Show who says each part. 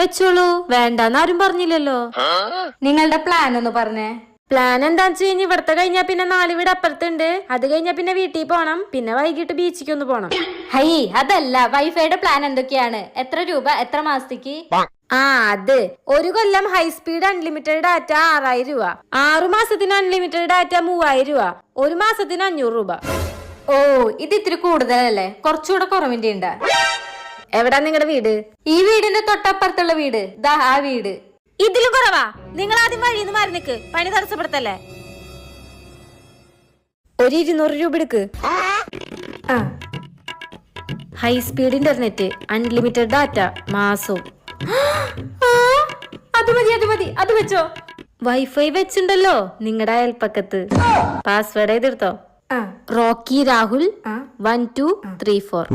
Speaker 1: വെച്ചോളൂ, വേണ്ടാന്ന് പറഞ്ഞില്ലല്ലോ.
Speaker 2: നിങ്ങളുടെ പ്ലാൻ ഒന്ന് പറഞ്ഞേ.
Speaker 1: പ്ലാൻ എന്താന്ന് വെച്ച് കഴിഞ്ഞാൽ ഇവിടത്തെ കഴിഞ്ഞാ പിന്നെ 4 വീട് അപ്പുറത്തുണ്ട്. അത് കഴിഞ്ഞാ പിന്നെ വീട്ടിൽ പോണം. പിന്നെ വൈകിട്ട് ബീച്ചിക്ക് ഒന്ന് പോണം.
Speaker 2: ഹൈ, അതല്ല, വൈഫൈയുടെ പ്ലാൻ എന്തൊക്കെയാണ്? എത്ര രൂപ, എത്ര മാസത്തേക്ക്?
Speaker 1: അത് 1 കൊല്ലം ഹൈസ്പീഡ് അൺലിമിറ്റഡ് ഡാറ്റ 6000 രൂപ, 6 മാസത്തിന് അൺലിമിറ്റഡ് ഡാറ്റ 3000 രൂപ, 1 മാസത്തിന് 500 രൂപ.
Speaker 2: ഓ, ഇത് ഇത്തിരി കൂടുതലല്ലേ? കുറച്ചുകൂടെ കുറവിന്റെ ഉണ്ട്.
Speaker 1: എവിടാ നിങ്ങളുടെ വീട്?
Speaker 2: ഈ വീടിന്റെ തൊട്ടപ്പുറത്തുള്ള വീട്, ദാ ആ വീട്.
Speaker 1: ഇതിലും കുറവാ. നിങ്ങൾ ആദ്യം വഴിന്ന് മാറി നിക്ക്, പണി തടസ്സപ്പെടുത്തല്ലേ. 200 രൂപ എടുക്ക്. ഹൈസ്പീഡ് ഇന്റർനെറ്റ്, അൺലിമിറ്റഡ് ഡാറ്റ, മാസവും.
Speaker 2: അത് മതി, അത് വെച്ചോ.
Speaker 1: വൈഫൈ വെച്ചിണ്ടല്ലോ നിങ്ങളുടെ അയൽപ്പക്കത്ത്. പാസ്വേഡ് എഴുതിർത്തോ? റോക്കി രാഹുൽ 1234.